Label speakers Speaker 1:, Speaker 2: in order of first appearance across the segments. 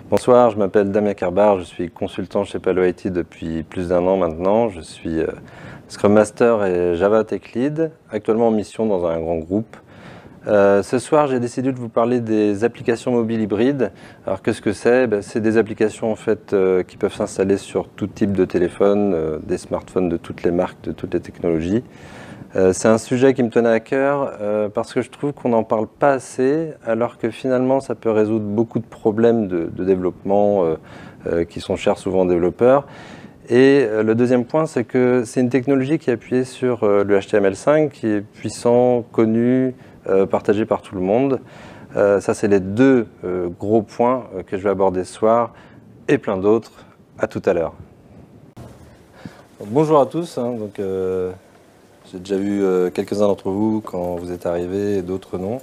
Speaker 1: Bonsoir, je m'appelle Damien Kerbar, je suis consultant chez Palo IT depuis plus d'un an maintenant. Je suis Scrum Master et Java Tech Lead, actuellement en mission dans un grand groupe. Ce soir, j'ai décidé de vous parler des applications mobiles hybrides. Alors, qu'est-ce que c'est? C'est des applications en fait qui peuvent s'installer sur tout type de téléphone, des smartphones de toutes les marques, de toutes les technologies. C'est un sujet qui me tenait à cœur parce que je trouve qu'on n'en parle pas assez, alors que finalement ça peut résoudre beaucoup de problèmes de développement qui sont chers souvent aux développeurs. Et le deuxième point, c'est que c'est une technologie qui est appuyée sur le HTML5, qui est puissant, connu, partagé par tout le monde. Ça, c'est les deux gros points que je vais aborder ce soir, et plein d'autres. À tout à l'heure. Bonjour à tous. J'ai déjà vu quelques-uns d'entre vous quand vous êtes arrivés, et d'autres non.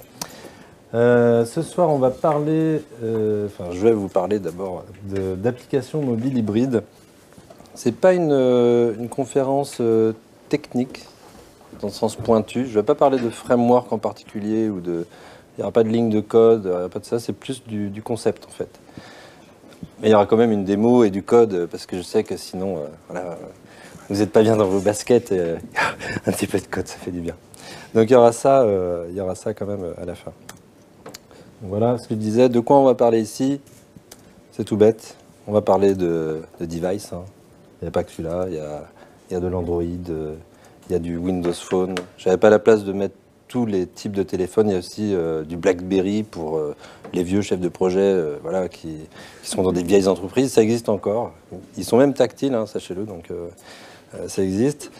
Speaker 1: Ce soir, on va parler, je vais vous parler d'abord d'applications mobiles hybrides. C'est pas une conférence technique dans le sens pointu. Je ne vais pas parler de framework en particulier il n'y aura pas de ligne de code, il n'y aura pas de ça. C'est plus du concept en fait. Mais il y aura quand même une démo et du code parce que je sais que sinon, vous n'êtes pas bien dans vos baskets et un petit peu de code, ça fait du bien. Donc il y aura ça quand même à la fin. Donc, voilà ce que je disais. De quoi on va parler ici? C'est tout bête. On va parler de device. Il n'y a pas que celui-là. Il y a de l'Android, il y a du Windows Phone. J'avais pas la place de mettre tous les types de téléphones. Il y a aussi du BlackBerry pour les vieux chefs de projet qui sont dans des vieilles entreprises. Ça existe encore. Ils sont même tactiles, sachez-le. Donc ça existe.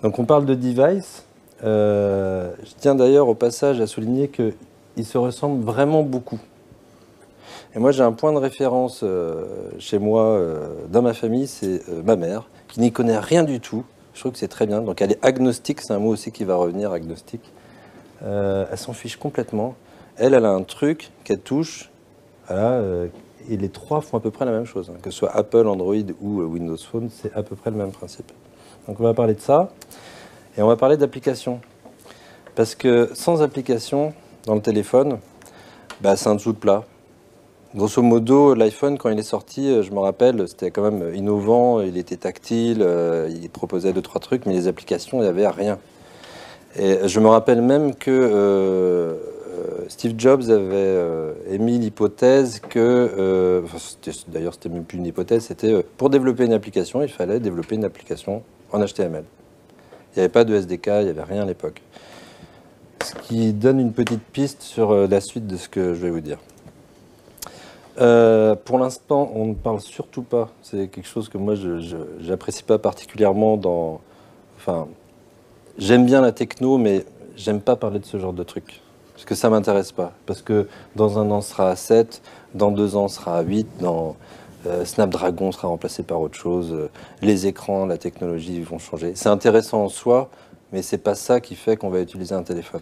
Speaker 1: Donc on parle de device. Je tiens d'ailleurs au passage à souligner qu'ils se ressemblent vraiment beaucoup. Et moi j'ai un point de référence chez moi, dans ma famille, c'est ma mère, qui n'y connaît rien du tout. Je trouve que c'est très bien. Donc elle est agnostique, c'est un mot aussi qui va revenir, agnostique. Elle s'en fiche complètement. Elle a un truc qu'elle touche, et les trois font à peu près la même chose. Que ce soit Apple, Android ou Windows Phone, c'est à peu près le même principe. Donc on va parler de ça, et on va parler d'applications. Parce que sans application dans le téléphone, c'est un dessous de plat. Grosso modo, l'iPhone, quand il est sorti, je me rappelle, c'était quand même innovant, il était tactile, il proposait 2-3 trucs, mais les applications, il n'y avait rien. Et je me rappelle même que Steve Jobs avait émis l'hypothèse que, d'ailleurs c'était même plus une hypothèse, c'était pour développer une application, il fallait développer une application en HTML. Il n'y avait pas de SDK, il n'y avait rien à l'époque. Ce qui donne une petite piste sur la suite de ce que je vais vous dire. Pour l'instant, on ne parle surtout pas. C'est quelque chose que moi, je n'apprécie pas particulièrement j'aime bien la techno, mais j'aime pas parler de ce genre de trucs. Parce que ça m'intéresse pas. Parce que dans un an, ce sera à 7, dans 2 ans, ce sera à 8, Snapdragon sera remplacé par autre chose, les écrans, la technologie vont changer. C'est intéressant en soi, mais c'est pas ça qui fait qu'on va utiliser un téléphone.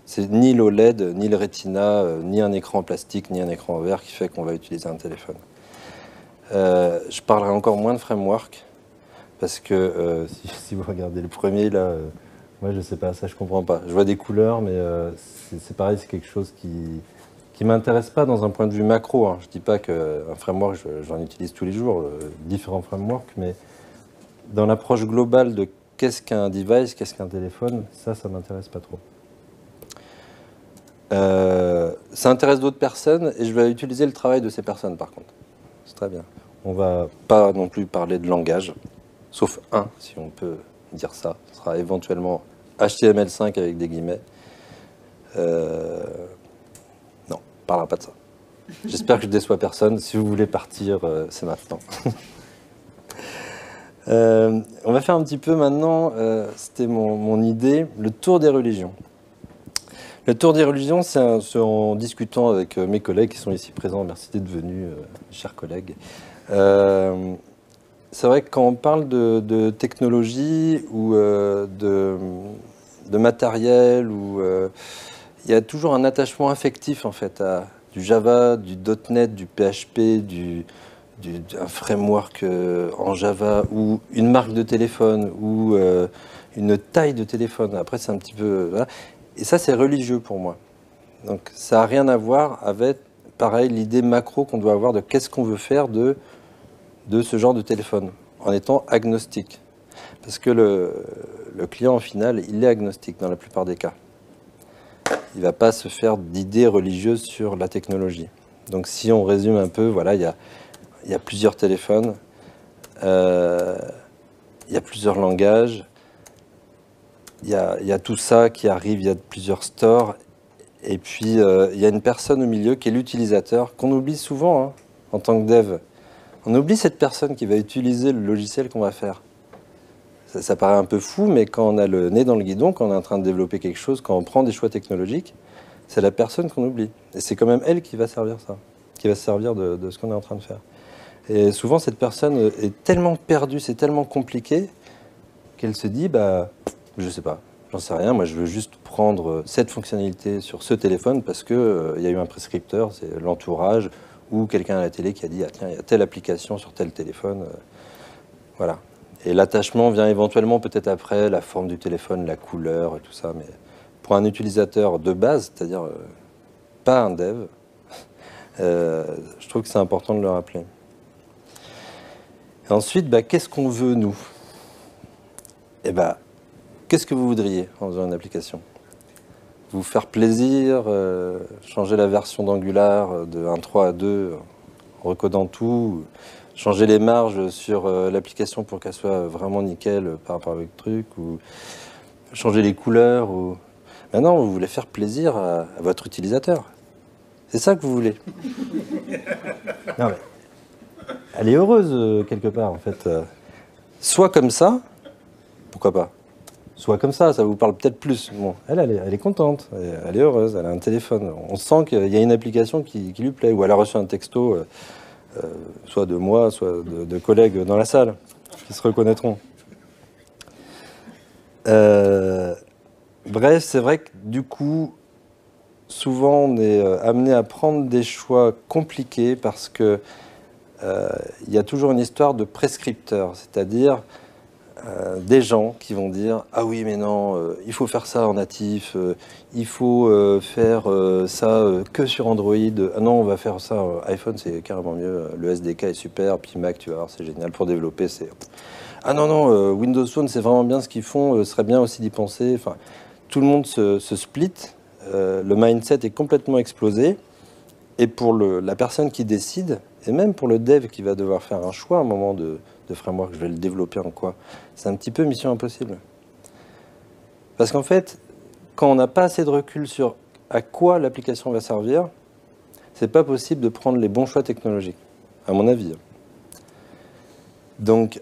Speaker 1: C'est ni l'OLED, ni le Retina, ni un écran en plastique, ni un écran en verre qui fait qu'on va utiliser un téléphone. Je parlerai encore moins de framework, parce que si vous regardez le premier, là, moi je sais pas, ça je comprends pas. Je vois des couleurs, mais c'est pareil, c'est quelque chose qui m'intéresse pas dans un point de vue macro. Je dis pas qu'un framework, j'en utilise tous les jours, différents frameworks, mais dans l'approche globale de qu'est-ce qu'un device, qu'est-ce qu'un téléphone, ça m'intéresse pas trop. Ça intéresse d'autres personnes et je vais utiliser le travail de ces personnes par contre. C'est très bien. On va pas non plus parler de langage, sauf un, si on peut dire ça. Ce sera éventuellement HTML5 avec des guillemets. Non, on parlera pas de ça. J'espère que je déçois personne. Si vous voulez partir, c'est maintenant. On va faire un petit peu maintenant, c'était mon idée, le tour des religions. Le tour des religions, c'est en discutant avec mes collègues qui sont ici présents. Merci d'être venus, chers collègues. C'est vrai que quand on parle de technologie ou de matériel, il y a toujours un attachement affectif en fait à du Java, du .NET, du PHP, un framework en Java ou une marque de téléphone ou une taille de téléphone. Après, c'est un petit peu... Voilà. Et ça, c'est religieux pour moi. Donc, ça n'a rien à voir avec pareil, l'idée macro qu'on doit avoir de qu'est-ce qu'on veut faire de ce genre de téléphone, en étant agnostique. Parce que le client, au final, il est agnostique dans la plupart des cas. Il ne va pas se faire d'idées religieuses sur la technologie. Donc si on résume un peu, voilà, il y a plusieurs téléphones, il y a plusieurs langages, il y a tout ça qui arrive, il y a plusieurs stores, et puis il y a une personne au milieu qui est l'utilisateur, qu'on oublie souvent hein, en tant que dev. On oublie cette personne qui va utiliser le logiciel qu'on va faire. Ça paraît un peu fou, mais quand on a le nez dans le guidon, quand on est en train de développer quelque chose, quand on prend des choix technologiques, c'est la personne qu'on oublie. Et c'est quand même elle qui va servir ça, qui va se servir de ce qu'on est en train de faire. Et souvent, cette personne est tellement perdue, c'est tellement compliqué, qu'elle se dit, bah, je sais pas, j'en sais rien, moi je veux juste prendre cette fonctionnalité sur ce téléphone parce qu'il y a eu un prescripteur, c'est l'entourage, ou quelqu'un à la télé qui a dit, ah tiens, il y a telle application sur tel téléphone, voilà. Et l'attachement vient éventuellement peut-être après, la forme du téléphone, la couleur et tout ça. Mais pour un utilisateur de base, c'est-à-dire pas un dev, je trouve que c'est important de le rappeler. Et ensuite, bah, qu'est-ce qu'on veut, nous? Eh bah, qu'est-ce que vous voudriez en faisant une application? Vous faire plaisir, changer la version d'Angular de 1.3 à 2, en recodant tout, changer les marges sur l'application pour qu'elle soit vraiment nickel par rapport avec le truc, ou changer les couleurs. Ou... Maintenant, vous voulez faire plaisir à votre utilisateur. C'est ça que vous voulez. Non, mais elle est heureuse quelque part, en fait. Soit comme ça, pourquoi pas? Soit comme ça vous parle peut-être plus. Bon, elle est contente, elle est heureuse, elle a un téléphone. On sent qu'il y a une application qui lui plaît, ou elle a reçu un texto... soit de moi, soit de collègues dans la salle, qui se reconnaîtront. Bref, c'est vrai que du coup, souvent on est amené à prendre des choix compliqués parce que il y a toujours une histoire de prescripteurs, c'est-à-dire des gens qui vont dire « Ah oui, mais non, il faut faire ça en natif, il faut faire ça que sur Android. Ah non, on va faire ça iPhone, c'est carrément mieux. Le SDK est super, puis Mac, tu vas voir, c'est génial. Pour développer, c'est... Ah non, non, Windows Phone, c'est vraiment bien ce qu'ils font, ce serait bien aussi d'y penser. » Enfin, tout le monde se split, le mindset est complètement explosé. Et pour la personne qui décide, et même pour le dev qui va devoir faire un choix à un moment de framework, je vais le développer en quoi? C'est un petit peu mission impossible. Parce qu'en fait, quand on n'a pas assez de recul sur à quoi l'application va servir, c'est pas possible de prendre les bons choix technologiques, à mon avis. Donc,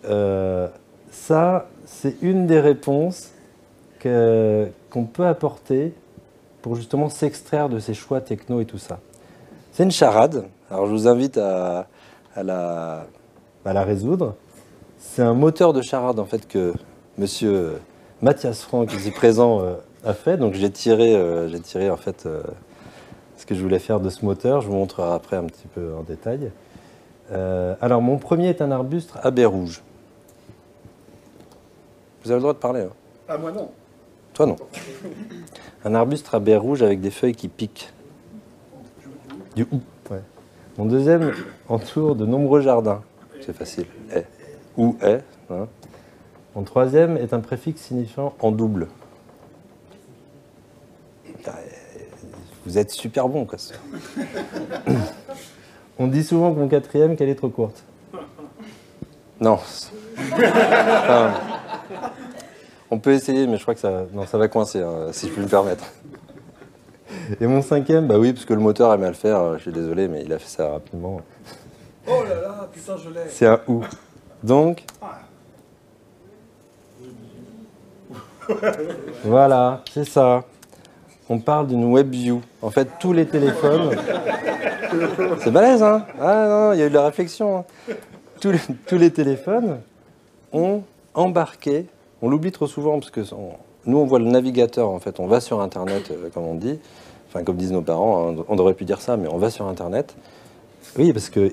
Speaker 1: ça, c'est une des réponses qu'on peut apporter pour justement s'extraire de ces choix techno et tout ça. C'est une charade, alors je vous invite à la résoudre. C'est un moteur de charade en fait que monsieur Mathias Franck, ici présent, a fait. Donc j'ai tiré en fait ce que je voulais faire de ce moteur. Je vous montrerai après un petit peu en détail. Alors mon premier est un arbuste à baies rouges. Vous avez le droit de parler. Hein.
Speaker 2: Ah moi non.
Speaker 1: Toi non. Un arbuste à baies rouges avec des feuilles qui piquent. Du ou. Ouais. Mon deuxième entoure de nombreux jardins. C'est facile. Ou est. Hein. Mon troisième est un préfixe signifiant en double. Vous êtes super bon, quoi. On dit souvent que mon quatrième, qu'elle est trop courte. Non. Enfin, on peut essayer, mais je crois que ça va coincer, hein, si je puis me permettre. Et mon cinquième, bah oui, parce que le moteur aime à le faire, je suis désolé, mais il a fait ça rapidement.
Speaker 2: Oh là là, putain, je l'ai.
Speaker 1: C'est un ou. Donc, voilà, c'est ça. On parle d'une WebView. En fait, tous les téléphones... C'est balèze, hein? Ah non, il y a eu de la réflexion. Hein. Tous les téléphones ont embarqué, on l'oublie trop souvent, parce que nous, on voit le navigateur, en fait. On va sur Internet, comme on dit. Enfin, comme disent nos parents, hein, on aurait pu dire ça, mais on va sur Internet. Oui, parce que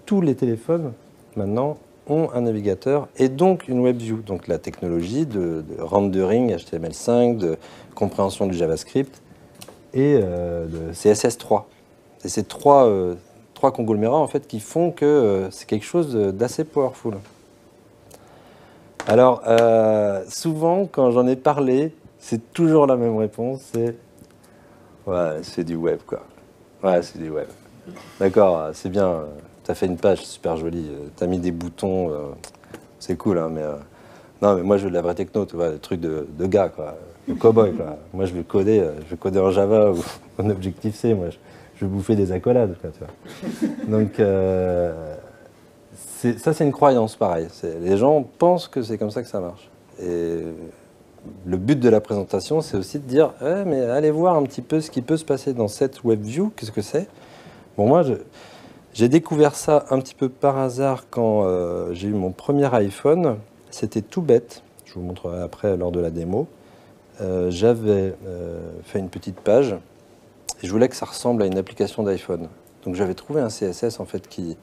Speaker 1: tous les téléphones, maintenant, ont un navigateur et donc une WebView. Donc la technologie de rendering HTML5, de compréhension du JavaScript et de CSS3. Et c'est trois conglomérats en fait, qui font que c'est quelque chose d'assez powerful. Alors, souvent, quand j'en ai parlé, c'est toujours la même réponse, c'est « Ouais, c'est du web, quoi. Ouais, c'est du web. D'accord, c'est bien, t'as fait une page super jolie, t'as mis des boutons, c'est cool, hein, mais... non, mais moi, je veux de la vraie techno, tu vois, des trucs de gars, quoi, de cow-boy, quoi. Moi, je veux coder en Java ou en Objective-C, moi, je veux bouffer des accolades, quoi, tu vois. Donc, ça, c'est une croyance, pareil. Les gens pensent que c'est comme ça que ça marche. Et le but de la présentation, c'est aussi de dire mais allez voir un petit peu ce qui peut se passer dans cette WebView, qu'est-ce que c'est. Bon, moi, j'ai découvert ça un petit peu par hasard quand j'ai eu mon premier iPhone. C'était tout bête, je vous montrerai après lors de la démo. J'avais fait une petite page et je voulais que ça ressemble à une application d'iPhone. Donc j'avais trouvé un CSS en fait qui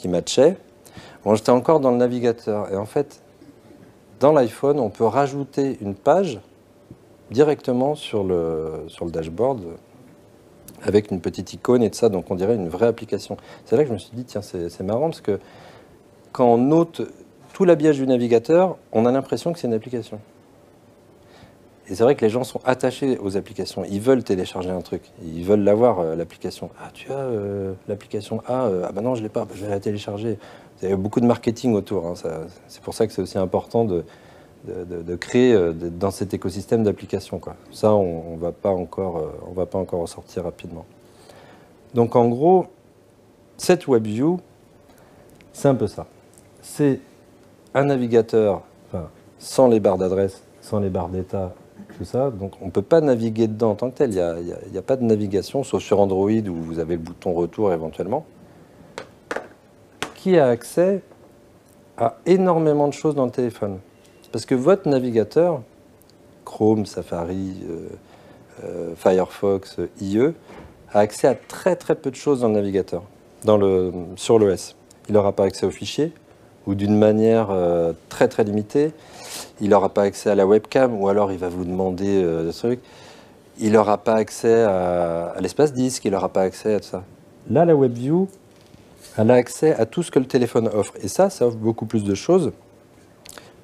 Speaker 1: matchait. Bon, j'étais encore dans le navigateur et en fait, dans l'iPhone, on peut rajouter une page directement sur le dashboard avec une petite icône et de ça, donc on dirait une vraie application. C'est là que je me suis dit, tiens, c'est marrant parce que quand on note tout l'habillage du navigateur, on a l'impression que c'est une application. Et c'est vrai que les gens sont attachés aux applications. Ils veulent télécharger un truc. Ils veulent l'avoir, l'application. Ah, tu as l'application A ah ben non, je ne l'ai pas. Je vais la télécharger. Il y a beaucoup de marketing autour. Hein, c'est pour ça que c'est aussi important de créer dans cet écosystème d'applications. Ça, on ne va pas encore en sortir rapidement. Donc, en gros, cette WebView, c'est un peu ça. C'est un navigateur sans les barres d'adresse, sans les barres d'état, tout ça. Donc, on ne peut pas naviguer dedans en tant que tel. Il n'y a pas de navigation, sauf sur Android où vous avez le bouton retour éventuellement, qui a accès à énormément de choses dans le téléphone. Parce que votre navigateur, Chrome, Safari, Firefox, IE, a accès à très très peu de choses dans le navigateur, sur l'OS. Il n'aura pas accès aux fichiers, ou d'une manière très très limitée. Il n'aura pas accès à la webcam, ou alors il va vous demander des trucs. Il n'aura pas accès à l'espace disque, il n'aura pas accès à tout ça. Là, la WebView, elle a accès à tout ce que le téléphone offre. Et ça offre beaucoup plus de choses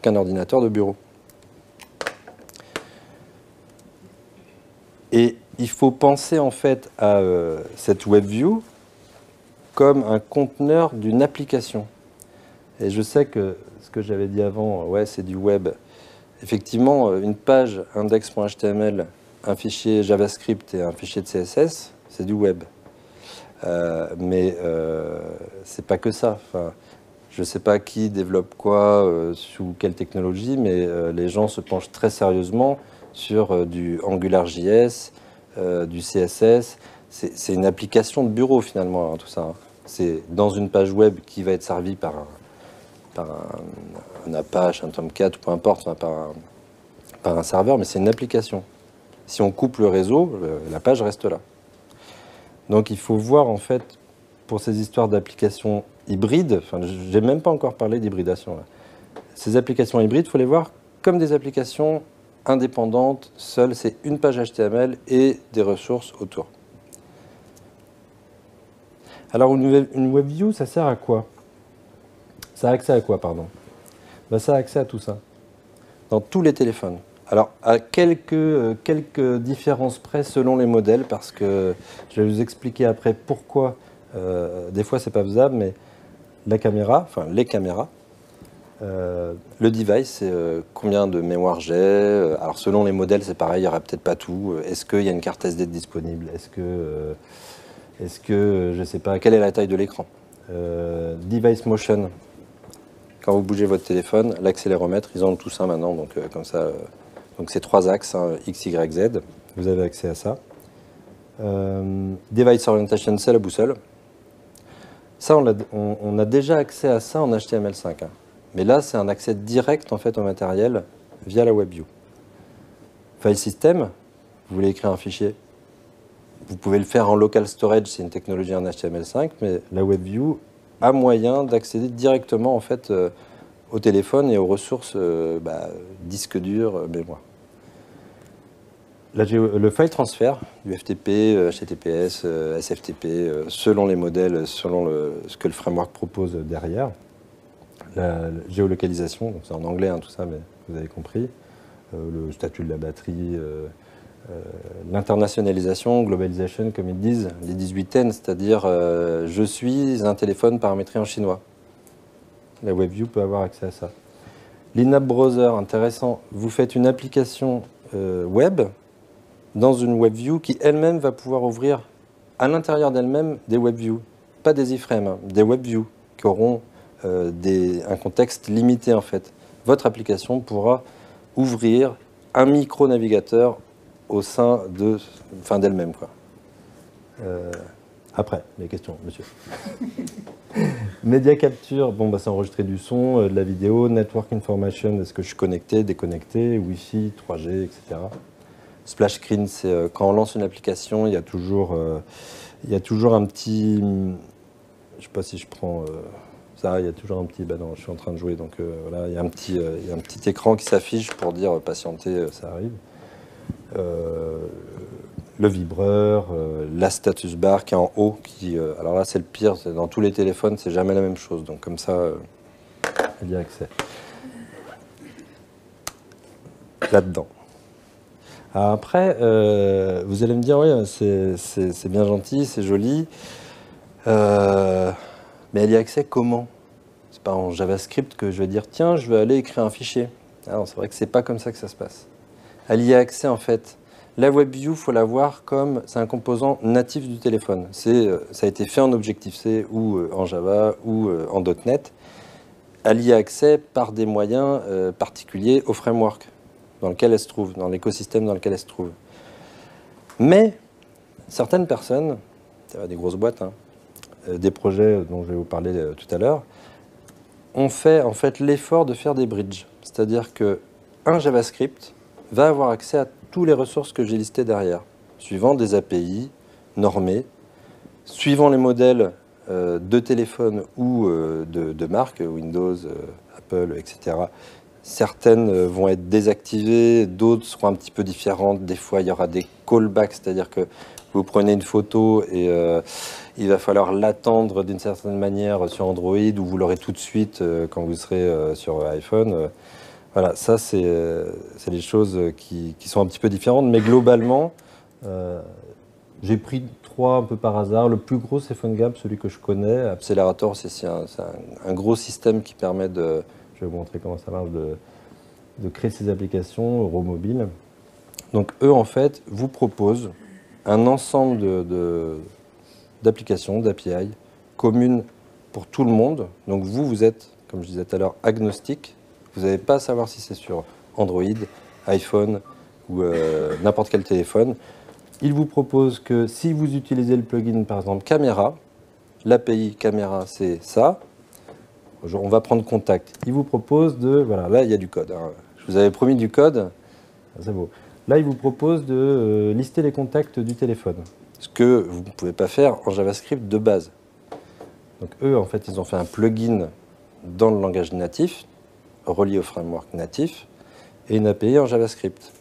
Speaker 1: qu'un ordinateur de bureau. Et il faut penser en fait à cette WebView comme un conteneur d'une application. Et je sais que ce que j'avais dit avant, ouais, c'est du web. Effectivement, une page index.html, un fichier JavaScript et un fichier de CSS, c'est du web. Mais c'est pas que ça. Enfin, je ne sais pas qui développe quoi, sous quelle technologie, mais les gens se penchent très sérieusement sur du AngularJS, du CSS. C'est une application de bureau finalement, hein, tout ça. Hein. C'est dans une page web qui va être servie par un Apache, un Tomcat, ou peu importe, par un serveur, mais c'est une application. Si on coupe le réseau, la page reste là. Donc il faut voir en fait, pour ces histoires d'applications hybrides, enfin je n'ai même pas encore parlé d'hybridation. Ces applications hybrides, il faut les voir comme des applications indépendantes, seules, c'est une page HTML et des ressources autour. Alors une WebView, ça sert à quoi? Ça a accès à quoi, pardon? Ben, ça a accès à tout ça, dans tous les téléphones. Alors, à quelques différences près selon les modèles, parce que je vais vous expliquer après pourquoi, des fois c'est pas faisable, mais la caméra, enfin les caméras, le device, c'est combien de mémoire j'ai. Alors selon les modèles, c'est pareil, il n'y aura peut-être pas tout. Est-ce qu'il y a une carte SD disponible? Est-ce que je ne sais pas, quelle est la taille de l'écran? Device motion, quand vous bougez votre téléphone, l'accéléromètre, ils en ont tous un maintenant, donc comme ça, donc c'est 3 axes, hein, X, Y, Z, vous avez accès à ça. Device orientation, c'est la boussole. Ça, on a déjà accès à ça en HTML5. Hein. Mais là, c'est un accès direct en fait au matériel via la WebView. File system, vous voulez écrire un fichier, vous pouvez le faire en local storage, c'est une technologie en HTML5, mais la WebView a moyen d'accéder directement en fait au téléphone et aux ressources disque dur, mémoire. le file transfert du FTP, HTTPS, SFTP, selon les modèles, selon ce que le framework propose derrière. La géolocalisation, c'est en anglais tout ça, mais vous avez compris. Le statut de la batterie, l'internationalisation, globalisation, comme ils disent, les 18N, c'est-à-dire je suis un téléphone paramétré en chinois. La WebView peut avoir accès à ça. L'in-app browser, intéressant. Vous faites une application web dans une WebView qui elle-même va pouvoir ouvrir à l'intérieur d'elle-même des WebViews. Pas des iframes, des WebViews qui auront un contexte limité en fait. Votre application pourra ouvrir un micro-navigateur au sein d'elle-même. Après, les questions, monsieur. Média capture, bon, c'est enregistrer du son, de la vidéo, network information, est-ce que je suis connecté, déconnecté, Wi-Fi, 3G, etc. Splash screen, c'est quand on lance une application, il y a toujours un petit... Je ne sais pas si je prends ça, il y a toujours un petit... non, je suis en train de jouer, donc voilà, il y a un petit écran qui s'affiche pour dire patientez, ça arrive. Le vibreur, la status bar qui est en haut, alors là c'est le pire, dans tous les téléphones c'est jamais la même chose, donc comme ça il y a accès. Là-dedans. Après, vous allez me dire, oui, c'est bien gentil, c'est joli, mais elle y a accès comment? C'est pas en JavaScript que je vais dire, tiens, je vais aller écrire un fichier. Alors c'est vrai que c'est pas comme ça que ça se passe. Elle y a accès en fait. La WebView, il faut la voir comme c'est un composant natif du téléphone. Ça a été fait en Objective-C ou en Java ou en .NET. Elle y a accès par des moyens particuliers au framework dans lequel elle se trouve, dans l'écosystème dans lequel elle se trouve. Mais certaines personnes, des grosses boîtes, des projets dont je vais vous parler tout à l'heure, ont fait en fait l'effort de faire des bridges. C'est-à-dire qu'un JavaScript va avoir accès à toutes les ressources que j'ai listées derrière, suivant des API normées, suivant les modèles de téléphone ou de marque, Windows, Apple, etc. Certaines vont être désactivées, d'autres seront un petit peu différentes. Des fois, il y aura des callbacks, c'est-à-dire que vous prenez une photo et il va falloir l'attendre d'une certaine manière sur Android ou vous l'aurez tout de suite quand vous serez sur iPhone. Voilà, ça, c'est des choses qui sont un petit peu différentes, mais globalement, j'ai pris 3 un peu par hasard. Le plus gros, c'est PhoneGap, celui que je connais. Accelerator, c'est un gros système qui permet de... Je vais vous montrer comment ça marche, de créer ces applications Euromobile. Donc, eux, en fait, vous proposent un ensemble d'applications, d'API, communes pour tout le monde. Donc, vous êtes, comme je disais tout à l'heure, agnostique. Vous n'avez pas à savoir si c'est sur Android, iPhone ou n'importe quel téléphone. Il vous propose que si vous utilisez le plugin, par exemple, caméra, l'API caméra, c'est ça. On va prendre contact. Il vous propose voilà, là, il y a du code. Je vous avais promis du code. C'est beau. Là, il vous propose de lister les contacts du téléphone. Ce que vous ne pouvez pas faire en JavaScript de base. Donc, eux, en fait, ils ont fait un plugin dans le langage natif, relié au framework natif, et une API en JavaScript.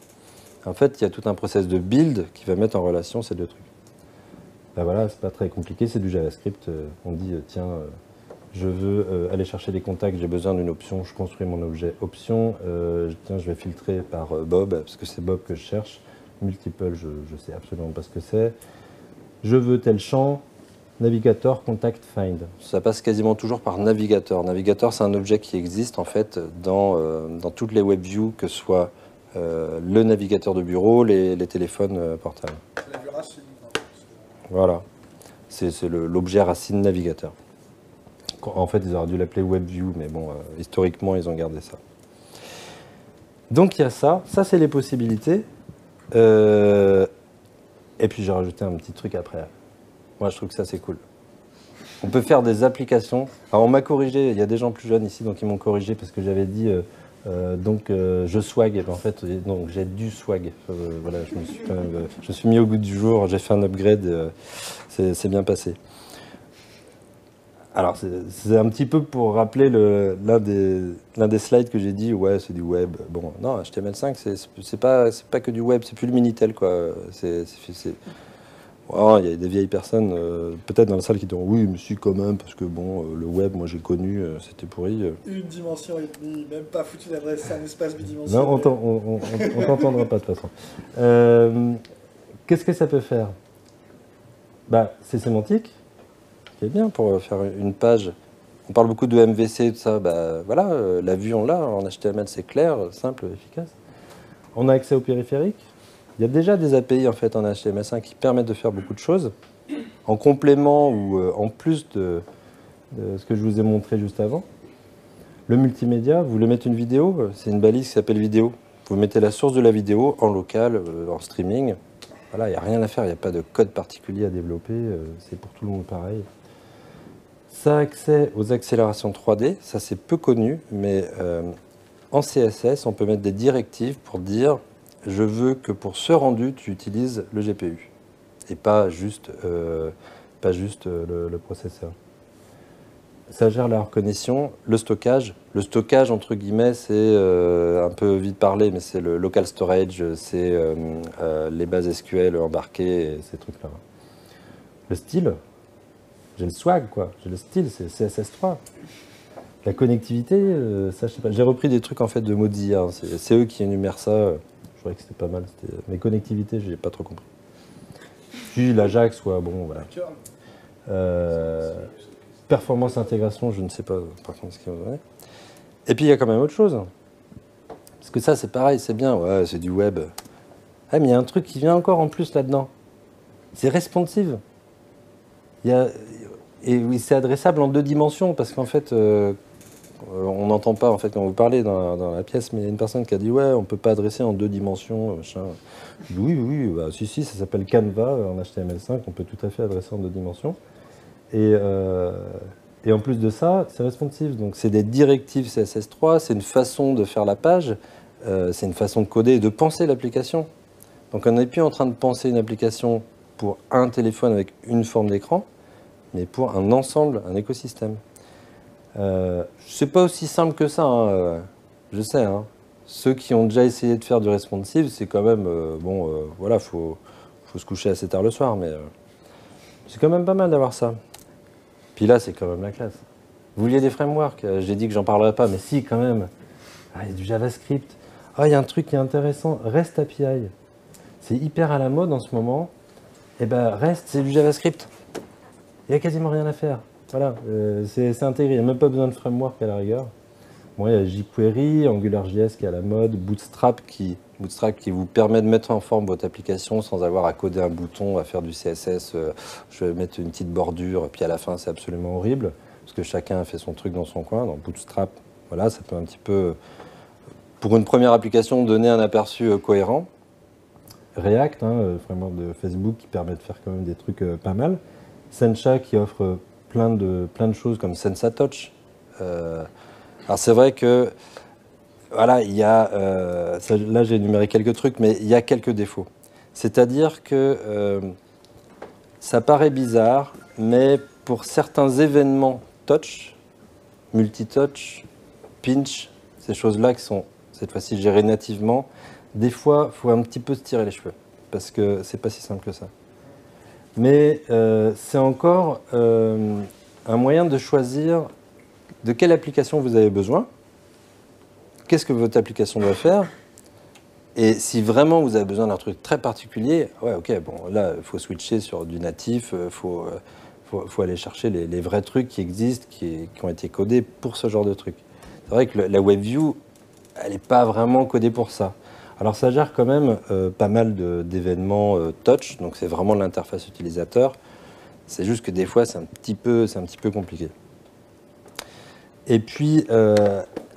Speaker 1: En fait, il y a tout un process de build qui va mettre en relation ces deux trucs. Ben voilà, c'est pas très compliqué, c'est du JavaScript. On dit, tiens, je veux aller chercher des contacts, j'ai besoin d'une option, je construis mon objet option. Tiens, je vais filtrer par Bob, parce que c'est Bob que je cherche. Multiple, je ne sais absolument pas ce que c'est. Je veux tel champ. Navigator, contact, find. Ça passe quasiment toujours par navigator. Navigator, c'est un objet qui existe en fait dans toutes les WebViews, que ce soit le navigateur de bureau, les téléphones portables.
Speaker 2: C'est la vue racine.
Speaker 1: Voilà. C'est l'objet racine navigateur. En fait, ils auraient dû l'appeler WebView, mais bon, historiquement, ils ont gardé ça. Donc, il y a ça. Ça, c'est les possibilités. Et puis, j'ai rajouté un petit truc après. Moi, je trouve que ça, c'est cool. On peut faire des applications. Alors, on m'a corrigé. Il y a des gens plus jeunes ici, donc ils m'ont corrigé parce que j'avais dit je swag. Et ben, en fait, donc j'ai du swag. Voilà, je me suis mis au goût du jour. J'ai fait un upgrade. C'est bien passé. Alors, c'est un petit peu pour rappeler l'un des slides que j'ai dit, ouais, c'est du web. Bon, non, HTML5, c'est pas que du web, c'est plus le Minitel, quoi. Oh, il y a des vieilles personnes, peut-être dans la salle, qui diront, oui, mais si, quand même, parce que bon, le web, moi j'ai connu, c'était pourri.
Speaker 2: Une dimension et demie, même pas foutu d'adresser un espace bidimensionnel.
Speaker 1: Non, on t'entendra pas de toute façon. Qu'est-ce que ça peut faire? Bah, c'est sémantique, qui est bien pour faire une page. On parle beaucoup de MVC, tout ça. Bah, voilà, la vue, on l'a. En HTML, c'est clair, simple, efficace. On a accès au périphérique. Il y a déjà des API en fait en HTML5 qui permettent de faire beaucoup de choses, en complément ou en plus de ce que je vous ai montré juste avant. Le multimédia, vous voulez mettre une vidéo, c'est une balise qui s'appelle vidéo. Vous mettez la source de la vidéo en local, en streaming. Voilà, il n'y a rien à faire, il n'y a pas de code particulier à développer, c'est pour tout le monde pareil. Ça a accès aux accélérations 3D, ça c'est peu connu, mais en CSS, on peut mettre des directives pour dire je veux que pour ce rendu, tu utilises le GPU et pas juste le processeur. Ça gère la reconnaissance, le stockage. Le stockage, entre guillemets, c'est un peu vite parlé, mais c'est le local storage, c'est les bases SQL embarquées, et ces trucs-là. Le style, j'ai le swag, quoi. J'ai le style, c'est CSS3. La connectivité, ça, je sais pas. J'ai repris des trucs en fait de Mozilla. Hein. C'est eux qui énumèrent ça. Je trouvais que c'était pas mal. Mais connectivité, je n'ai pas trop compris. Puis l'Ajax, soit bon, voilà. Performance intégration, je ne sais pas par contre ce qu'ils vont donner. Et puis il y a quand même autre chose. Parce que ça, c'est pareil, c'est bien, ouais, c'est du web. Ah, mais il y a un truc qui vient encore en plus là-dedans. C'est responsive. Et oui, c'est adressable en 2 dimensions, parce qu'en fait, on n'entend pas en fait quand vous parlez dans la pièce, mais il y a une personne qui a dit ouais, on peut pas adresser en 2 dimensions. Machin. Oui, bah, si, ça s'appelle Canva en HTML5, on peut tout à fait adresser en 2 dimensions. Et en plus de ça, c'est responsive, donc c'est des directives CSS3, c'est une façon de faire la page, c'est une façon de coder et de penser l'application. Donc on n'est plus en train de penser une application pour un téléphone avec une forme d'écran, mais pour un ensemble, un écosystème. C'est pas aussi simple que ça, hein, je sais. Hein. Ceux qui ont déjà essayé de faire du responsive, c'est quand même voilà, faut se coucher assez tard le soir, mais c'est quand même pas mal d'avoir ça. Puis là, c'est quand même la classe. Vous vouliez des frameworks, j'ai dit que j'en parlerai pas, mais si quand même. Ah, il y a du JavaScript. Ah, il y a un truc qui est intéressant, REST API. C'est hyper à la mode en ce moment. Et ben REST, c'est du JavaScript. Il n'y a quasiment rien à faire. Voilà, c'est intégré, il n'y a même pas besoin de framework à la rigueur. Bon, il y a jQuery, AngularJS qui est à la mode, Bootstrap qui vous permet de mettre en forme votre application sans avoir à coder un bouton, à faire du CSS, je vais mettre une petite bordure, puis à la fin c'est absolument horrible, parce que chacun fait son truc dans son coin. Dans Bootstrap, voilà, ça peut un petit peu, pour une première application, donner un aperçu cohérent. React, le framework de Facebook qui permet de faire quand même des trucs pas mal. Sencha qui offre plein de choses comme SensaTouch. Alors c'est vrai que voilà, il y a là j'ai énuméré quelques trucs, mais il y a quelques défauts. C'est-à-dire que ça paraît bizarre, mais pour certains événements touch, multi-touch, pinch, ces choses-là qui sont cette fois-ci gérées nativement, des fois il faut un petit peu se tirer les cheveux, parce que c'est pas si simple que ça. Mais c'est encore un moyen de choisir de quelle application vous avez besoin, qu'est-ce que votre application doit faire, et si vraiment vous avez besoin d'un truc très particulier, ouais, ok, bon, là, il faut switcher sur du natif, il faut aller chercher les vrais trucs qui existent, qui ont été codés pour ce genre de truc. C'est vrai que la WebView, elle n'est pas vraiment codée pour ça. Alors ça gère quand même pas mal d'événements touch, donc c'est vraiment l'interface utilisateur. C'est juste que des fois, c'est un petit peu compliqué. Et puis,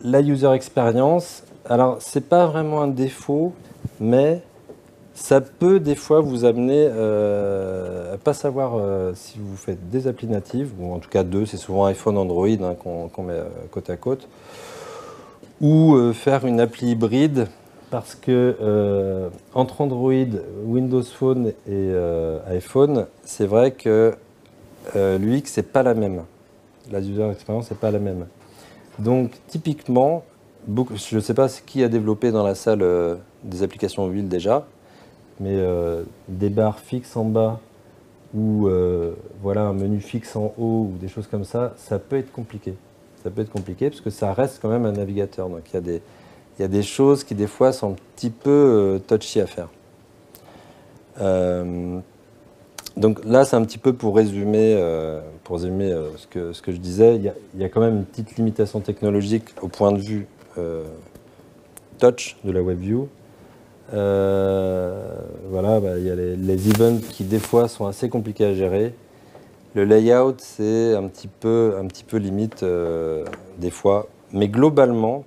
Speaker 1: la user experience, alors c'est pas vraiment un défaut, mais ça peut des fois vous amener à pas savoir si vous faites des applis natives, ou en tout cas 2, c'est souvent iPhone, Android qu'on met côte à côte, ou faire une appli hybride, parce que entre Android, Windows Phone et iPhone, c'est vrai que l'UX n'est pas la même. La user experience n'est pas la même. Donc, typiquement, je ne sais pas qui a développé dans la salle des applications mobiles déjà, mais des barres fixes en bas ou voilà, un menu fixe en haut ou des choses comme ça peut être compliqué. Ça peut être compliqué parce que ça reste quand même un navigateur. Donc, il y a des choses qui, des fois, sont un petit peu touchy à faire. Donc là, c'est un petit peu pour résumer, ce que je disais. Il y a quand même une petite limitation technologique au point de vue touch de la WebView. Voilà, il y a les events qui, des fois, sont assez compliqués à gérer. Le layout, c'est un petit peu limite, des fois. Mais globalement,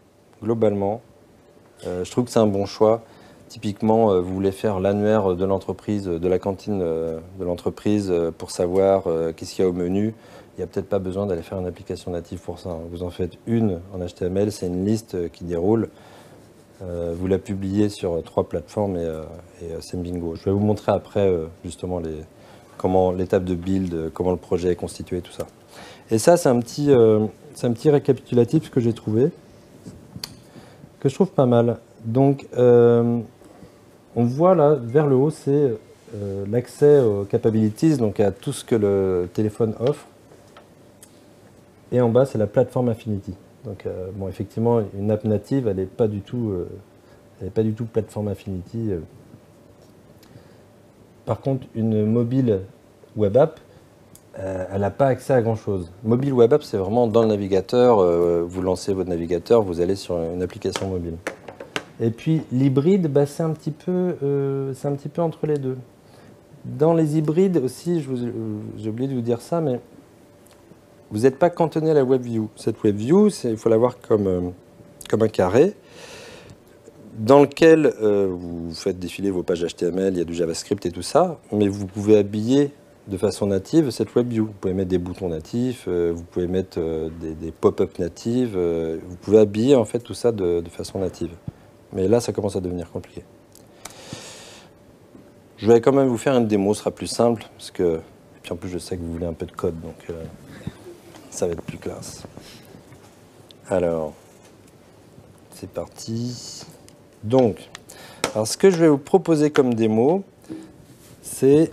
Speaker 1: je trouve que c'est un bon choix. Typiquement, vous voulez faire l'annuaire de l'entreprise, de la cantine de l'entreprise pour savoir qu'est-ce qu'il y a au menu. Il n'y a peut-être pas besoin d'aller faire une application native pour ça. Vous en faites une en HTML, c'est une liste qui déroule. Vous la publiez sur 3 plateformes et c'est bingo. Je vais vous montrer après justement comment l'étape de build, comment le projet est constitué, tout ça. Et ça, c'est un petit récapitulatif que j'ai trouvé, que je trouve pas mal. Donc, on voit là, vers le haut, c'est l'accès aux capabilities, donc à tout ce que le téléphone offre. Et en bas, c'est la plateforme Affinity. Donc, bon, effectivement, une app native, elle n'est pas du tout plateforme Affinity. Par contre, une mobile web app, elle n'a pas accès à grand-chose. Mobile web app, c'est vraiment dans le navigateur. Vous lancez votre navigateur, vous allez sur une application mobile. Et puis l'hybride, c'est un petit peu entre les deux. Dans les hybrides aussi, j'ai oublié de vous dire ça, mais vous n'êtes pas cantonné à la WebView. Cette WebView, il faut la voir comme un carré dans lequel vous faites défiler vos pages HTML, il y a du JavaScript et tout ça, mais vous pouvez habiller de façon native cette WebView. Vous pouvez mettre des boutons natifs, vous pouvez mettre des pop-up natives, vous pouvez habiller en fait tout ça de façon native. Mais là, ça commence à devenir compliqué. Je vais quand même vous faire une démo, ce sera plus simple, parce que, et puis en plus, je sais que vous voulez un peu de code, donc ça va être plus classe. Alors, c'est parti. Donc, alors ce que je vais vous proposer comme démo, c'est...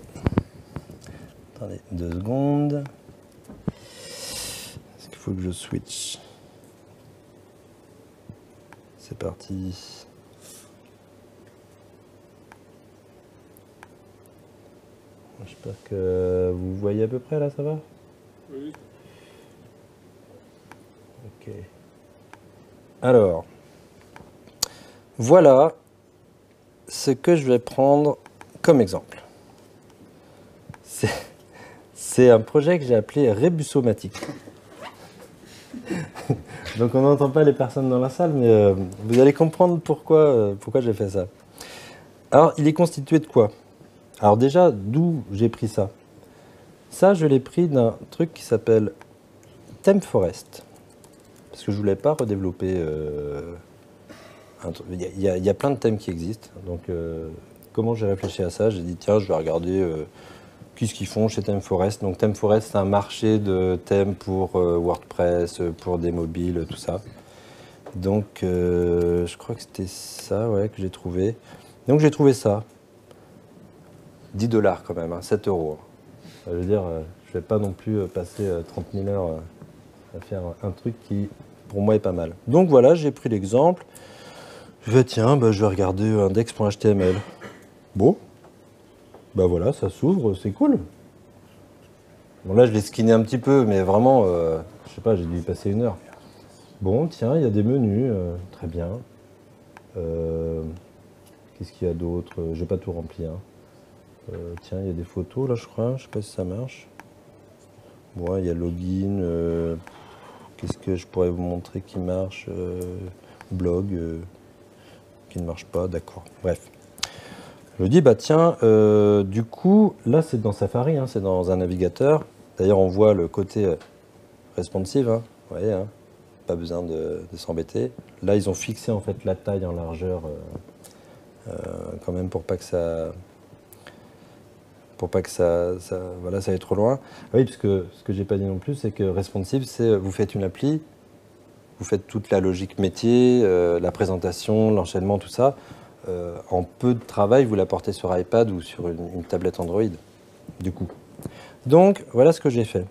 Speaker 1: Attendez, 2 secondes. Est-ce qu'il faut que je switch? C'est parti. J'espère que vous voyez à peu près là, ça va?
Speaker 2: Oui.
Speaker 1: Ok. Alors, voilà ce que je vais prendre comme exemple. C'est un projet que j'ai appelé Rebusomatique. Donc on n'entend pas les personnes dans la salle, mais vous allez comprendre pourquoi j'ai fait ça. Alors, il est constitué de quoi? Alors déjà, d'où j'ai pris ça? Ça, je l'ai pris d'un truc qui s'appelle ThemeForest. Parce que je ne voulais pas redévelopper un truc. Il y a plein de thèmes qui existent. Donc, comment j'ai réfléchi à ça? J'ai dit, tiens, je vais regarder qu'est-ce qu'ils font chez ThemeForest. Donc, ThemeForest, c'est un marché de thèmes pour WordPress, pour des mobiles, tout ça. Donc, je crois que c'était ça que j'ai trouvé. Donc, j'ai trouvé ça. 10 $ quand même, 7 €. Je veux dire, je ne vais pas non plus passer 30 000 heures à faire un truc qui, pour moi, est pas mal. Donc voilà, j'ai pris l'exemple. Je vais, tiens, je vais regarder index.html. Bon, voilà, ça s'ouvre, c'est cool. Bon, là, je l'ai skinné un petit peu, mais vraiment, je sais pas, j'ai dû y passer 1 heure. Bon, tiens, il y a des menus, très bien. Qu'est-ce qu'il y a d'autre? J'ai pas tout rempli, hein. Tiens, il y a des photos là, je crois. Je sais pas si ça marche. Bon, il y a login. Qu'est-ce que je pourrais vous montrer qui marche? Blog qui ne marche pas. D'accord. Bref. Je dis, tiens, du coup, là, c'est dans Safari, hein, c'est dans un navigateur. D'ailleurs, on voit le côté responsive. Hein, vous voyez, hein, pas besoin de s'embêter. Là, ils ont fixé en fait la taille en largeur quand même pour pas que ça pour pas que voilà, ça aille trop loin. Ah oui, parce que ce que j'ai pas dit non plus, c'est que responsive, c'est vous faites une appli, vous faites toute la logique métier, la présentation, l'enchaînement, tout ça. En peu de travail, vous la portez sur iPad ou sur une tablette Android, du coup. Donc, voilà ce que j'ai fait.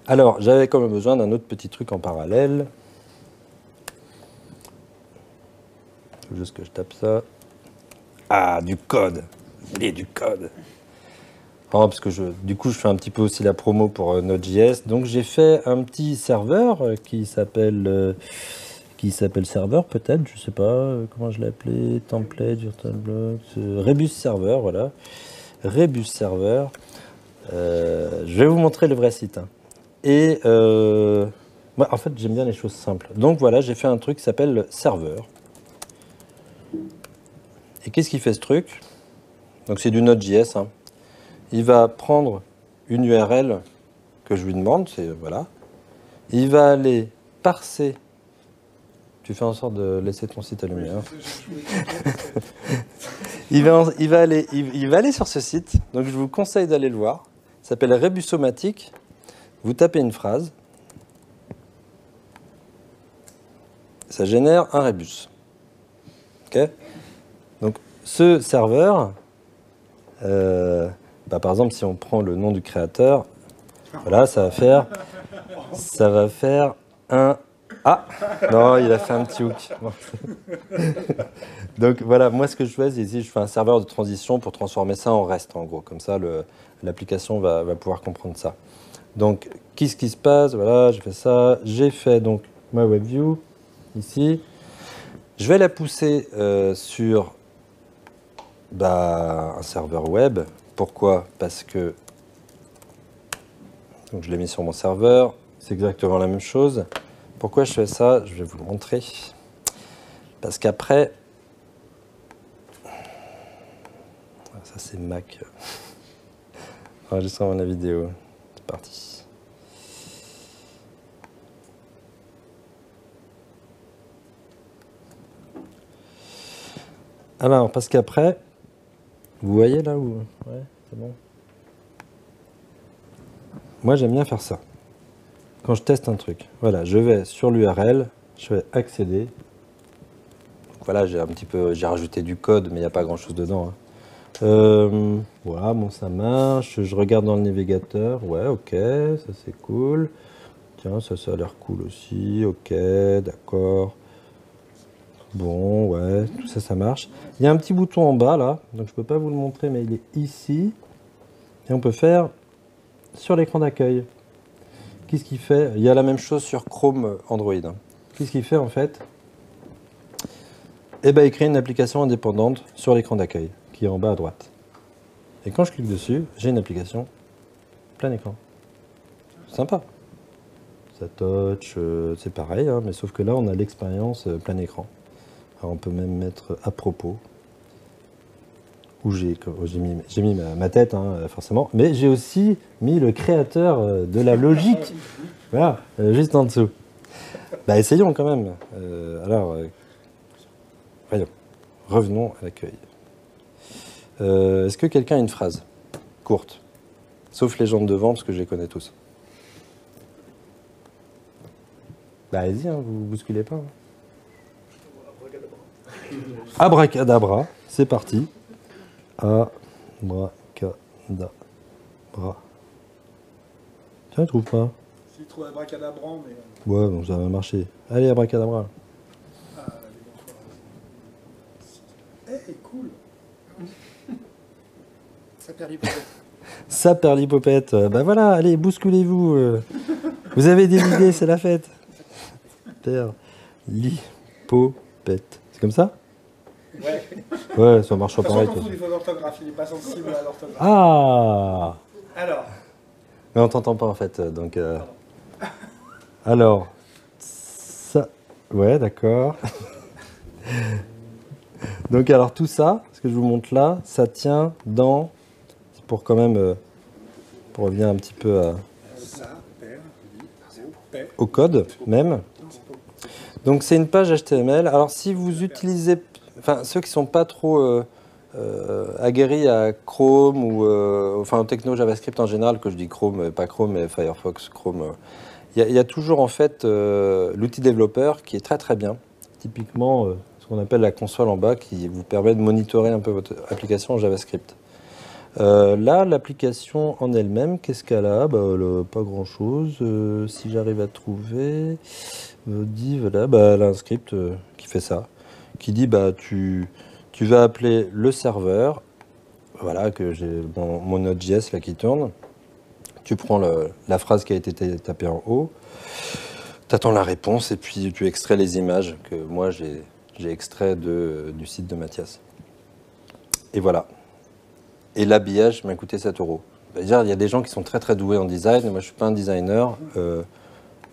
Speaker 1: Alors, j'avais quand même besoin d'un autre petit truc en parallèle. Il faut juste que je tape ça. Ah, du code. Il du code. Oh, parce que du coup, je fais un petit peu aussi la promo pour Node.js. Donc, j'ai fait un petit serveur qui s'appelle serveur, peut-être. Je sais pas comment je l'ai appelé. Template, VirtualBox, Rebus Server, voilà. Rebus Server. Je vais vous montrer le vrai site. Hein. Et moi, en fait, j'aime bien les choses simples. Donc voilà, j'ai fait un truc qui s'appelle serveur. Et qu'est-ce qu'il fait ce truc? Donc c'est du Node.js. Hein. Il va prendre une URL que je lui demande, c'est voilà. Il va aller parser. Tu fais en sorte de laisser ton site allumé. Hein. il va aller sur ce site. Donc je vous conseille d'aller le voir. Ça s'appelle Rebusomatic. Vous tapez une phrase, ça génère un rebus. Okay, donc, ce serveur, par exemple, si on prend le nom du créateur, voilà, ça va faire un... Ah non, il a fait un petit hook. Donc voilà, moi ce que je fais, c'est ici, je fais un serveur de transition pour transformer ça en REST, en gros. Comme ça, l'application va pouvoir comprendre ça. Donc, qu'est-ce qui se passe? Voilà, j'ai fait ça. J'ai fait donc ma WebView, ici. Je vais la pousser sur un serveur web. Pourquoi? Parce que donc je l'ai mis sur mon serveur. C'est exactement la même chose. Pourquoi je fais ça? Je vais vous le montrer. Parce qu'après... Ça, c'est Mac. Enregistrement de la vidéo. C'est parti. Alors, parce qu'après, vous voyez là où... Ouais, c'est bon. Moi, j'aime bien faire ça. Quand je teste un truc, voilà, je vais sur l'URL, je vais accéder. Donc, voilà, j'ai rajouté du code, mais il n'y a pas grand-chose dedans. Hein. Voilà, bon, ça marche. Je regarde dans le navigateur. Ouais, ok, ça c'est cool. Tiens, ça a l'air cool aussi. Ok, d'accord. Bon, ouais, tout ça, ça marche. Il y a un petit bouton en bas, là. Donc, je ne peux pas vous le montrer, mais il est ici. Et on peut faire sur l'écran d'accueil. Qu'est-ce qu'il fait? Il y a la même chose sur Chrome Android. Hein. Qu'est-ce qu'il fait, en fait? Eh bien, il crée une application indépendante sur l'écran d'accueil, qui est en bas à droite. Et quand je clique dessus, j'ai une application plein écran. Sympa. Ça touch, c'est pareil, hein, mais sauf que là, on a l'expérience plein écran. Alors, on peut même mettre à propos, où j'ai mis ma tête, hein, forcément, mais j'ai aussi mis le créateur de la logique, voilà, juste en dessous. Bah, essayons quand même. Voyons, revenons à l'accueil. Est-ce que quelqu'un a une phrase courte? Sauf les gens de devant, parce que je les connais tous. Bah, allez-y, hein, vous ne bousculez pas. Hein. Abracadabra, c'est parti. Abracadabra. Tiens, il trouve pas.
Speaker 2: S'il trouve abracadabran, mais...
Speaker 1: Ouais, bon, ça va marcher. Allez, abracadabra.
Speaker 2: Ah, hey, cool. Ça perd l'hypopète.
Speaker 1: Ça perd l'hypopète. Bah voilà, allez, bousculez-vous. Vous avez des idées, c'est la fête. Perd l'hypopète. C'est comme ça?
Speaker 2: Ouais.
Speaker 1: Ouais, ça marche pas pareil.
Speaker 2: On fout des fautes d'orthographe, il n'est pas sensible à l'orthographe.
Speaker 1: Ah!
Speaker 2: Alors.
Speaker 1: Mais on t'entend pas en fait, donc... Alors, ça... Ouais, d'accord. Donc alors tout ça, ce que je vous montre là, ça tient dans... Pour quand même... pour revenir un petit peu au code même. Donc c'est une page HTML. Alors si vous utilisez... Enfin, ceux qui ne sont pas trop aguerri à Chrome ou enfin au techno JavaScript en général, que je dis Chrome, pas Chrome, mais Firefox, Chrome. Il y a toujours en fait l'outil développeur qui est très très bien. Typiquement, ce qu'on appelle la console en bas qui vous permet de monitorer un peu votre application en JavaScript. Là, l'application en elle-même, qu'est-ce qu'elle a? Bah, elle a pas grand-chose. Si j'arrive à trouver, dit voilà, bah, elle a un script qui fait ça, qui dit bah tu vas appeler le serveur, voilà que j'ai mon Node.js là qui tourne. Tu prends la phrase qui a été tapée en haut, tu attends la réponse et puis tu extrais les images que moi j'ai extrait du site de Mathias. Et voilà. Et l'habillage m'a coûté 7 euros. C'est-à-dire, il y a des gens qui sont très très doués en design, moi je ne suis pas un designer.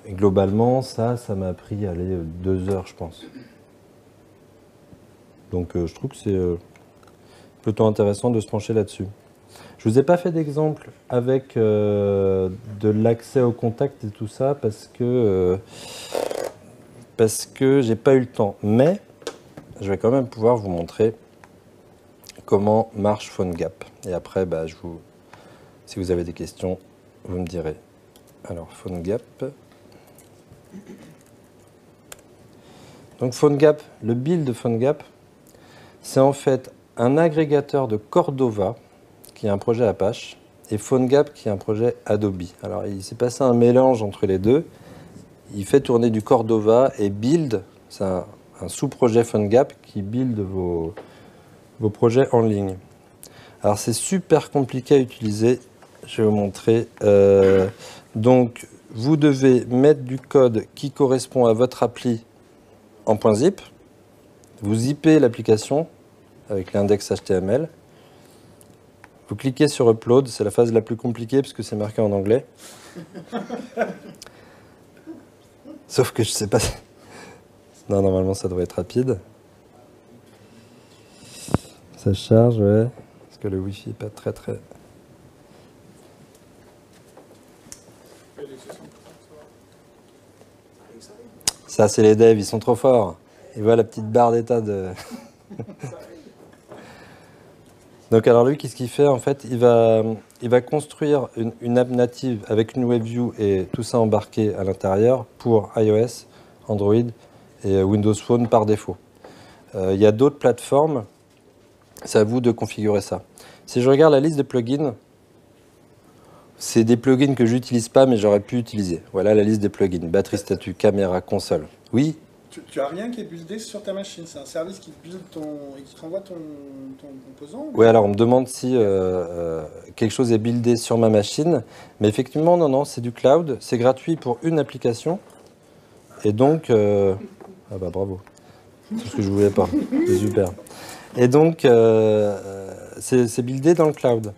Speaker 1: Et globalement, ça m'a pris allez, 2 heures, je pense. Donc je trouve que c'est plutôt intéressant de se pencher là-dessus. Je ne vous ai pas fait d'exemple avec de l'accès au contact et tout ça parce que j'ai pas eu le temps. Mais je vais quand même pouvoir vous montrer comment marche PhoneGap. Et après, bah, si vous avez des questions, vous me direz. Alors, PhoneGap. Donc PhoneGap, le build de PhoneGap, c'est en fait un agrégateur de Cordova, qui est un projet Apache, et PhoneGap, qui est un projet Adobe. Alors, il s'est passé un mélange entre les deux. Il fait tourner du Cordova et build, c'est un sous-projet PhoneGap qui build vos projets en ligne. Alors, c'est super compliqué à utiliser. Je vais vous montrer. Donc, vous devez mettre du code qui correspond à votre appli en .zip. Vous zippez l'application avec l'index HTML. Vous cliquez sur Upload, c'est la phase la plus compliquée parce que c'est marqué en anglais. Sauf que je sais pas. Non, normalement ça devrait être rapide. Ça charge, ouais. Parce que le Wi-Fi n'est pas très. Ça, c'est les devs, ils sont trop forts. Ils voient la petite barre d'état de. Donc alors lui, qu'est-ce qu'il fait? En fait, il va construire une app native avec une WebView et tout ça embarqué à l'intérieur pour iOS, Android et Windows Phone par défaut. Il y a d'autres plateformes, c'est à vous de configurer ça. Si je regarde la liste des plugins, c'est des plugins que j'utilise pas mais j'aurais pu utiliser. Voilà la liste des plugins, batterie, statut, caméra, console. Oui.
Speaker 2: Tu as rien qui est buildé sur ta machine, c'est un service qui build et qui te renvoie ton composant?
Speaker 1: Oui, alors on me demande si quelque chose est buildé sur ma machine, mais effectivement, non, c'est du cloud, c'est gratuit pour une application, et donc, ah bah bravo, c'est ce que je voulais pas, c'est super. Et donc, c'est buildé dans le cloud.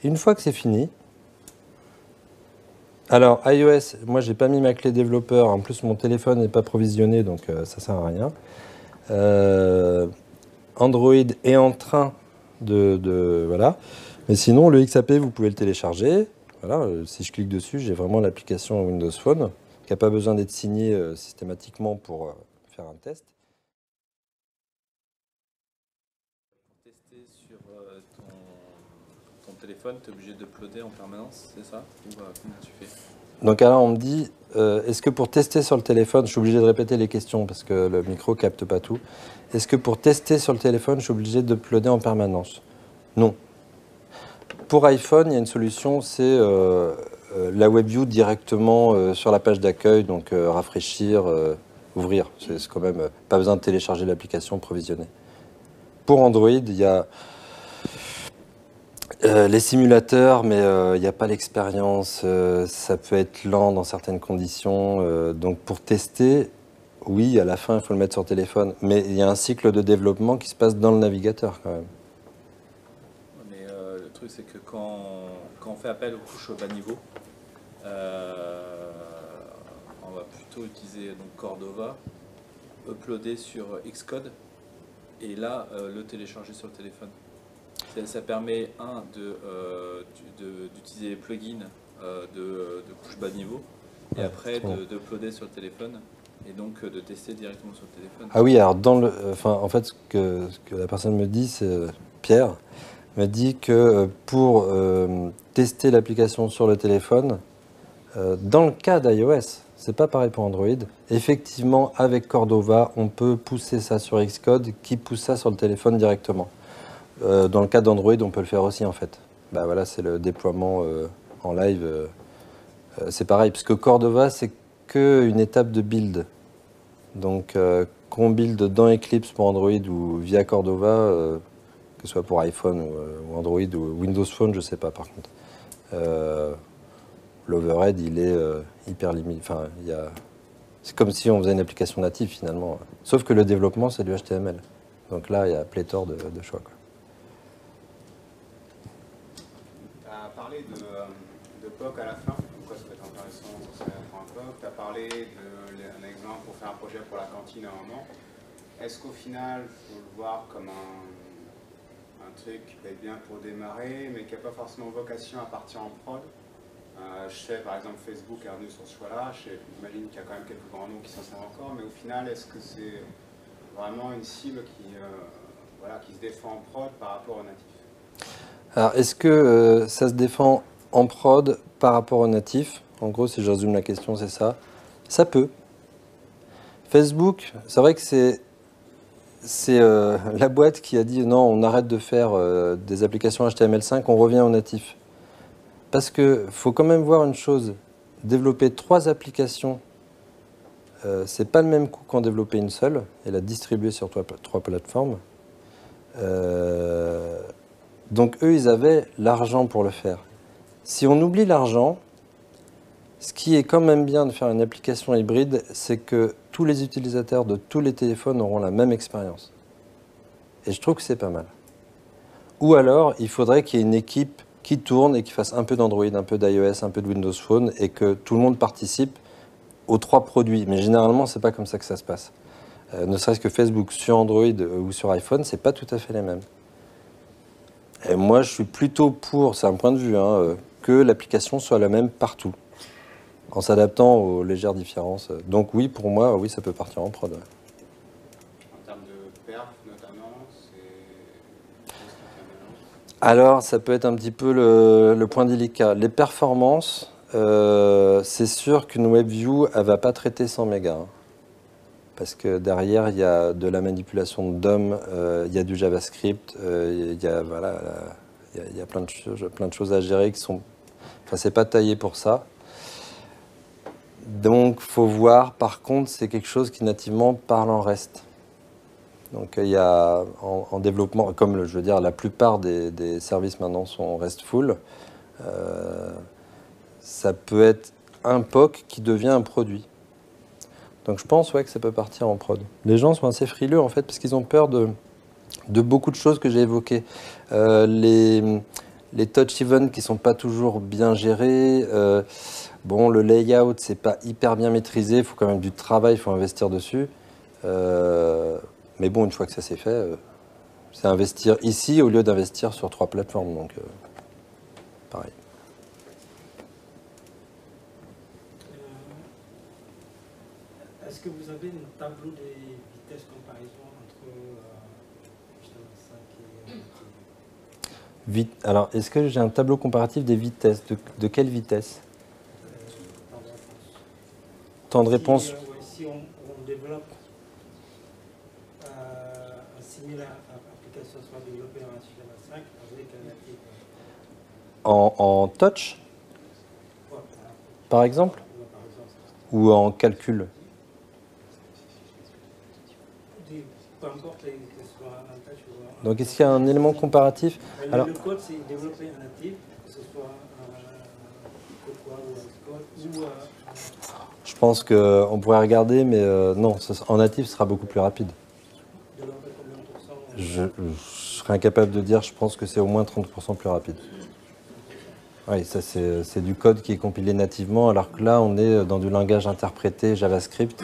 Speaker 1: Et une fois que c'est fini, alors iOS, moi j'ai pas mis ma clé développeur, en plus mon téléphone n'est pas provisionné, donc ça sert à rien. Android est en train voilà. Mais sinon, le XAP, vous pouvez le télécharger. Voilà, si je clique dessus, j'ai vraiment l'application Windows Phone qui n'a pas besoin d'être signée systématiquement pour faire un test.
Speaker 3: Pour tester sur ton téléphone, tu es obligé de uploader en permanence, c'est ça? Ou comment tu fais?
Speaker 1: Donc alors, on me dit, est-ce que pour tester sur le téléphone, je suis obligé de répéter les questions parce que le micro ne capte pas tout. Est-ce que pour tester sur le téléphone, je suis obligé d'uploader en permanence? Non. Pour iPhone, il y a une solution, c'est la WebView directement sur la page d'accueil, donc rafraîchir, ouvrir. C'est quand même pas besoin de télécharger l'application provisionnée. Pour Android, il y a les simulateurs, mais il n'y a pas l'expérience. Ça peut être lent dans certaines conditions. Donc pour tester, oui, à la fin, il faut le mettre sur téléphone. Mais il y a un cycle de développement qui se passe dans le navigateur quand même.
Speaker 3: Mais le truc, c'est que quand on fait appel aux couches au bas niveau, on va plutôt utiliser donc Cordova, uploader sur Xcode et là le télécharger sur le téléphone. Ça permet, d'utiliser les plugins de couche bas niveau et après d'uploader sur le téléphone et donc de tester directement sur le téléphone.
Speaker 1: Ah oui, alors en fait, ce que la personne me dit, c'est Pierre, m'a dit que pour tester l'application sur le téléphone, dans le cas d'iOS, c'est pas pareil pour Android. Effectivement, avec Cordova, on peut pousser ça sur Xcode, qui pousse ça sur le téléphone directement. Dans le cas d'Android, on peut le faire aussi en fait. Bah voilà, c'est le déploiement en live. C'est pareil, puisque Cordova, c'est qu'une étape de build. Donc, qu'on build dans Eclipse pour Android ou via Cordova, que ce soit pour iPhone ou Android ou Windows Phone, je ne sais pas par contre. L'overhead, il est hyper limité. Enfin, c'est comme si on faisait une application native finalement. Sauf que le développement, c'est du HTML. Donc là, il y a pléthore de choix, quoi.
Speaker 4: Tu as parlé de POC à la fin, pourquoi ça va être intéressant sur CRF.POC. Tu as parlé d'un exemple pour faire un projet pour la cantine à un moment. Est-ce qu'au final, il faut le voir comme un truc qui peut être bien pour démarrer, mais qui n'a pas forcément vocation à partir en prod? Je sais par exemple Facebook est revenu sur ce choix-là, j'imagine qu'il y a quand même quelques grands noms qui s'en servent encore, mais au final, est-ce que c'est vraiment une cible qui se défend en prod par rapport au natif?
Speaker 1: Alors, est-ce que ça se défend en prod par rapport au natif? En gros, si je résume la question, c'est ça. Ça peut. Facebook, c'est vrai que c'est la boîte qui a dit non, on arrête de faire des applications HTML5, on revient au natif. Parce qu'il faut quand même voir une chose, développer 3 applications, c'est pas le même coût qu'en développer une seule et la distribuer sur 3 plateformes. Donc eux, ils avaient l'argent pour le faire. Si on oublie l'argent, ce qui est quand même bien de faire une application hybride, c'est que tous les utilisateurs de tous les téléphones auront la même expérience. Et je trouve que c'est pas mal. Ou alors, il faudrait qu'il y ait une équipe qui tourne et qui fasse un peu d'Android, un peu d'iOS, un peu de Windows Phone et que tout le monde participe aux 3 produits. Mais généralement, c'est pas comme ça que ça se passe. Ne serait-ce que Facebook sur Android ou sur iPhone, c'est pas tout à fait les mêmes. Et moi, je suis plutôt pour, c'est un point de vue, que l'application soit la même partout, en s'adaptant aux légères différences. Donc oui, pour moi, oui, ça peut partir en prod. Ouais.
Speaker 4: En termes de perf, notamment,
Speaker 1: Alors, ça peut être un petit peu le point délicat. Les performances, c'est sûr qu'une WebView, elle ne va pas traiter 100 mégas. Hein, parce que derrière, il y a de la manipulation de DOM, il y a du JavaScript, il y a plein de choses à gérer qui sont... Enfin, c'est pas taillé pour ça. Donc, faut voir. Par contre, c'est quelque chose qui nativement parle en REST. Donc, il y a en développement, comme je veux dire, la plupart des services maintenant sont RESTful. Ça peut être un POC qui devient un produit. Donc, je pense que ça peut partir en prod. Les gens sont assez frileux en fait parce qu'ils ont peur de beaucoup de choses que j'ai évoquées. Les touch events qui sont pas toujours bien gérés. Bon, le layout, c'est pas hyper bien maîtrisé, il faut quand même du travail, il faut investir dessus. Mais bon, une fois que ça s'est fait, c'est investir ici au lieu d'investir sur 3 plateformes. Donc, pareil.
Speaker 5: Est-ce que vous avez un tableau des vitesses comparaison entre HTML5 et
Speaker 1: Alors, est-ce que j'ai un tableau comparatif des vitesses? De quelle vitesse? Temps de réponse.
Speaker 5: Si on développe un similaire application soit développée en HTML5 avec un natif.
Speaker 1: En touch,
Speaker 5: Ouais,
Speaker 1: par exemple,
Speaker 5: par exemple.
Speaker 1: ou en calcul?
Speaker 5: Peu importe que ce soit un touch ou un...
Speaker 1: Donc, est-ce qu'il y a un élément comparatif? Alors,
Speaker 5: Le code, c'est développer un natif, que ce soit un code ou un code ou
Speaker 1: je pense qu'on pourrait regarder, mais non, en natif, ce sera beaucoup plus rapide.
Speaker 5: de l'ordre de combien de pourcents
Speaker 1: Je serais incapable de dire, je pense que c'est au moins 30% plus rapide. Oui, ça c'est du code qui est compilé nativement, alors que là, on est dans du langage interprété JavaScript.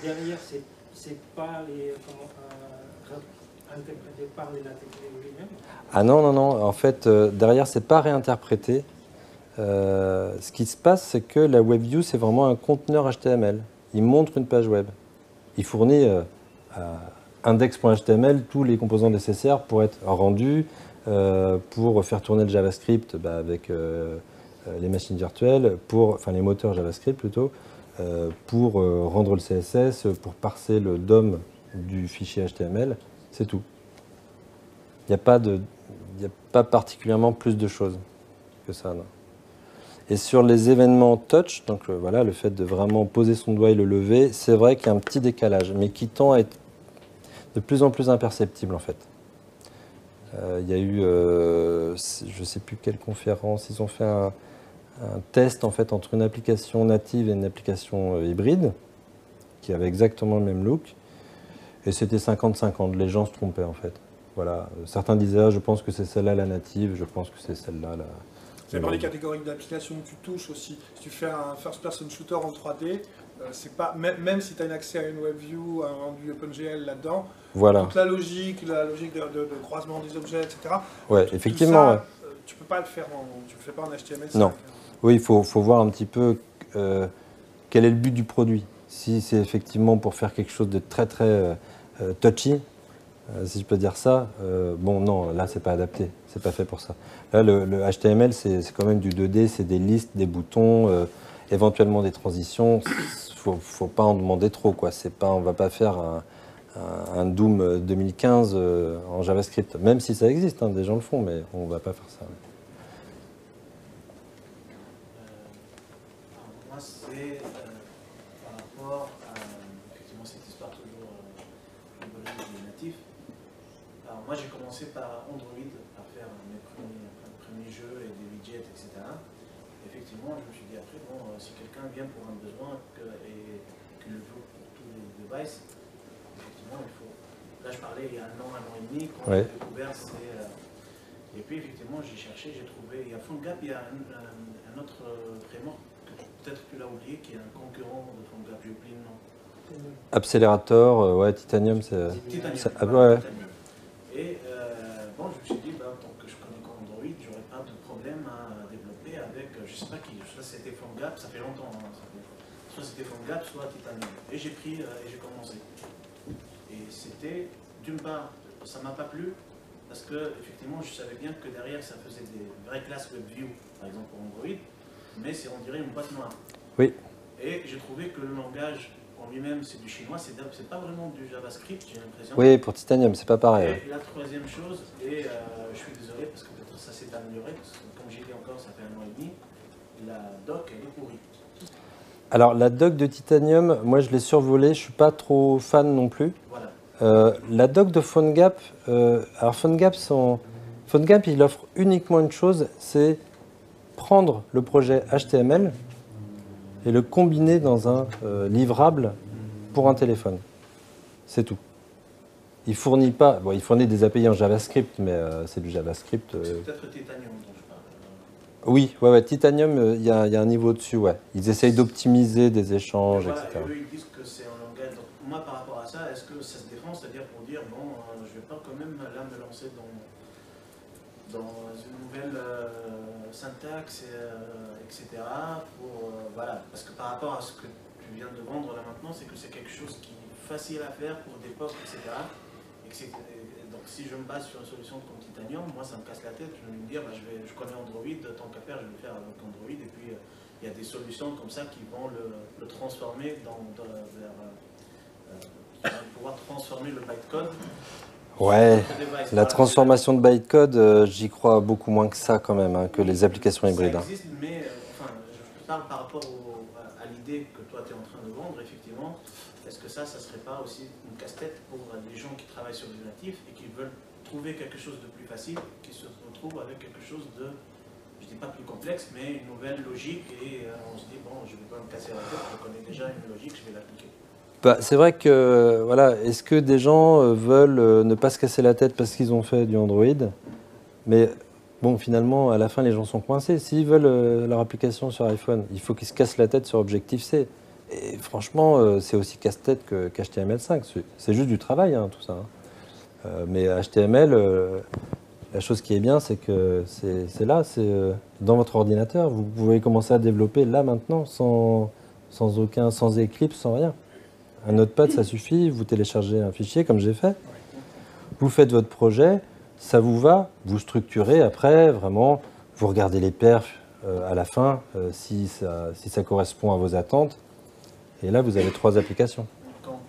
Speaker 5: Derrière, c'est pas interprété par les natifs lui-même.
Speaker 1: Ah non, non, non. En fait, derrière, c'est pas réinterprété. Ce qui se passe, c'est que la WebView, c'est vraiment un conteneur HTML. Il montre une page web. Il fournit index.html, tous les composants nécessaires pour être rendus, pour faire tourner le JavaScript avec les machines virtuelles, enfin les moteurs JavaScript plutôt, pour rendre le CSS, pour parser le DOM du fichier HTML, c'est tout. Il n'y a pas particulièrement plus de choses que ça. Non. Et sur les événements touch, donc voilà, le fait de vraiment poser son doigt et le lever, c'est vrai qu'il y a un petit décalage, mais qui tend à être de plus en plus imperceptible en fait. Il y a eu, je ne sais plus quelle conférence, ils ont fait un test en fait entre une application native et une application hybride, qui avait exactement le même look, et c'était 50-50, les gens se trompaient en fait. Voilà. Certains disaient, ah, je pense que c'est celle-là la native, je pense que c'est celle-là la...
Speaker 2: C'est par les catégories d'applications que tu touches aussi. Si tu fais un first-person shooter en 3D, c'est pas, même si tu as un accès à une WebView, un rendu OpenGL là-dedans,
Speaker 1: voilà.
Speaker 2: Toute la logique de croisement des objets, etc.
Speaker 1: Ouais, effectivement.
Speaker 2: Ça,
Speaker 1: ouais.
Speaker 2: Tu peux pas le faire tu le fais pas en HTML5.
Speaker 1: Non. Oui, il faut voir un petit peu quel est le but du produit. Si c'est effectivement pour faire quelque chose de très très touchy, si je peux dire ça, bon non, là c'est pas adapté, c'est pas fait pour ça. Là le HTML c'est quand même du 2D, c'est des listes, des boutons, éventuellement des transitions. Faut pas en demander trop quoi. C'est pas, on va pas faire un Doom 2015 en JavaScript, même si ça existe, hein, des gens le font, mais on va pas faire ça.
Speaker 5: Moi, c'est par rapport à effectivement cette histoire toujours du natif. Alors, moi, j'ai commencé par Android, à faire mes premiers jeux et des widgets, etc. Effectivement, je me suis dit après, bon, si quelqu'un vient pour un besoin et qu'il le veut pour tous les devices, effectivement, il faut. Là, je parlais il y a un an et demi, quand j'ai découvert, et puis, effectivement, j'ai cherché, j'ai trouvé. Il y a PhoneGap, il y a un autre framework que peut-être tu l'as oublié, qui est un concurrent de PhoneGap, j'ai oublié le nom.
Speaker 1: Accelerator, ouais, Titanium, c'est.
Speaker 5: Titanium.
Speaker 1: Ouais.
Speaker 5: Et bon, je me suis dit, bah, tant que je connais qu'Android, j'aurais pas de problème à développer avec, je sais pas qui, soit c'était PhoneGap, ça fait longtemps, hein, soit c'était PhoneGap, soit Titanium. Et j'ai pris et j'ai commencé. Et c'était, d'une part, ça m'a pas plu, parce que effectivement, je savais bien que derrière, ça faisait des vraies classes WebView, par exemple pour Android, mais c'est, on dirait, une boîte noire.
Speaker 1: Oui.
Speaker 5: Et j'ai trouvé que le langage en lui-même, c'est du chinois, c'est pas vraiment du JavaScript, j'ai l'impression.
Speaker 1: Oui, pour Titanium, c'est pas pareil.
Speaker 5: Et la troisième chose, et je suis désolé parce que peut-être ça s'est amélioré, parce que comme j'ai dit encore, ça fait un an et demi, la doc, elle est pourrie.
Speaker 1: Alors, la doc de Titanium, moi je l'ai survolée, je suis pas trop fan non plus.
Speaker 5: Voilà.
Speaker 1: La doc de PhoneGap, alors PhoneGap, il offre uniquement une chose, c'est prendre le projet HTML et le combiner dans un livrable pour un téléphone. C'est tout. Il fournit pas, bon, il fournit des API en JavaScript, mais c'est du JavaScript.
Speaker 5: C'est peut-être Titanium dont je parle.
Speaker 1: Oui, ouais, Titanium, il y a un niveau dessus, ouais. Ils essayent d'optimiser des échanges,
Speaker 5: voilà,
Speaker 1: etc.
Speaker 5: Et eux, ils disent que c'est un langage. Donc, moi, par rapport à ça, est-ce que ça se défend, c'est-à-dire pour dire, bon, je vais pas quand même là me lancer dans une nouvelle syntaxe, etc. Voilà. Parce que par rapport à ce que tu viens de vendre là maintenant, c'est que c'est quelque chose qui est facile à faire pour des postes, etc. Donc si je me base sur une solution comme Titanium, moi ça me casse la tête, je vais me dire, bah, je connais Android, tant qu'à faire, je vais le faire avec Android, et puis il y a des solutions comme ça qui vont le transformer qui vont pouvoir transformer le bytecode.
Speaker 1: Ouais, la transformation de bytecode, j'y crois beaucoup moins que ça quand même, hein, que les applications hybrides.
Speaker 5: Ça existe, mais enfin, je parle par rapport à l'idée que toi tu es en train de vendre, effectivement. Est-ce que ça serait pas aussi une casse-tête pour les gens qui travaillent sur du natif et qui veulent trouver quelque chose de plus facile, qui se retrouvent avec quelque chose de, je dis pas plus complexe, mais une nouvelle logique et on se dit, bon, je vais pas me casser la tête, je connais déjà une logique, je vais l'appliquer.
Speaker 1: Bah, c'est vrai que, voilà, est-ce que des gens veulent ne pas se casser la tête parce qu'ils ont fait du Android? Mais bon, finalement, à la fin, les gens sont coincés. S'ils veulent leur application sur iPhone, il faut qu'ils se cassent la tête sur Objective-C. Et franchement, c'est aussi casse-tête qu'HTML5. C'est juste du travail, hein, tout ça. Hein. Mais HTML, la chose qui est bien, c'est que c'est là, c'est dans votre ordinateur. Vous pouvez commencer à développer là, maintenant, sans Eclipse, sans rien. Un notepad, ça suffit. Vous téléchargez un fichier, comme j'ai fait. Vous faites votre projet, ça vous va. Vous structurez après, vraiment. Vous regardez les perfs à la fin, si ça correspond à vos attentes. Et là, vous avez 3 applications.
Speaker 5: Quand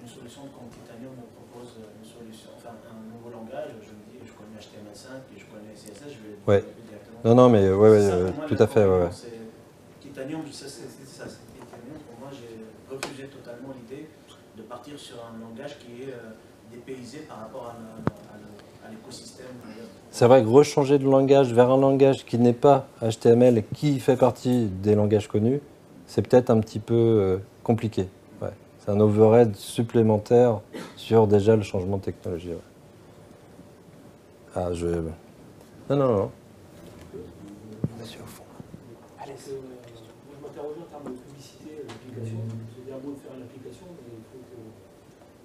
Speaker 5: une solution comme Titanium me propose une solution, enfin un nouveau langage, je me dis, je connais HTML5 et je connais CSS, je vais
Speaker 1: Ouais.
Speaker 5: directement.
Speaker 1: Non, mais
Speaker 5: C'est ça, pour moi,
Speaker 1: tout
Speaker 5: le
Speaker 1: à fait.
Speaker 5: problème,
Speaker 1: Ouais.
Speaker 5: c'est Titanium, ça c'est ça, c'est Titanium. Pour moi, j'ai refusé totalement l'idée de partir sur un langage qui est dépaysé par rapport à l'écosystème.
Speaker 1: C'est vrai que rechanger de langage vers un langage qui n'est pas HTML, qui fait partie des langages connus, c'est peut-être un petit peu compliqué. Ouais. C'est un overhead supplémentaire sur déjà le changement de technologie. Ouais. Ah, Non. Monsieur au fond.
Speaker 6: Moi, je m'interrogeais en termes de publicité de l'application. C'est bien beau de faire une application, mais il faut que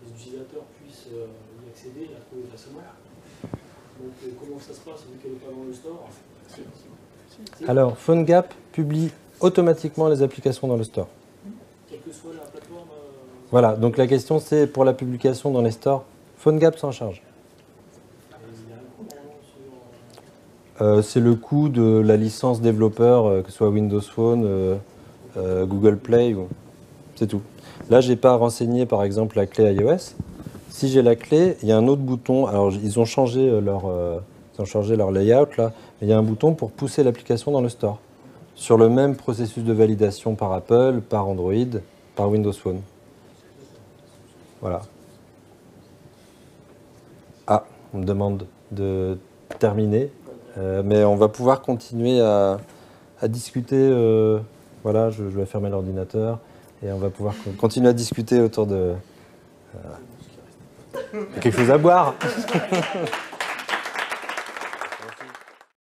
Speaker 6: les utilisateurs puissent y accéder et la trouver facilement. Donc, comment ça se passe vu qu'elle n'est pas dans le store?
Speaker 1: Alors, PhoneGap publie automatiquement les applications dans le store.
Speaker 6: Quelle que soit la plateforme.
Speaker 1: Voilà, donc la question c'est pour la publication dans les stores, PhoneGap s'en charge.
Speaker 6: Il y a un coût normalement sur.
Speaker 1: C'est le coût de la licence développeur, que ce soit Windows Phone, Google Play, c'est tout. Là, je n'ai pas renseigné par exemple la clé iOS. Si j'ai la clé, il y a un autre bouton. Alors, ils ont changé leur layout là. Il y a un bouton pour pousser l'application dans le store. Sur le même processus de validation par Apple, par Android, par Windows Phone. Voilà. Ah, on me demande de terminer. Mais on va pouvoir continuer à discuter. Voilà, je vais fermer l'ordinateur et on va pouvoir continuer à discuter autour de... quelque chose à boire.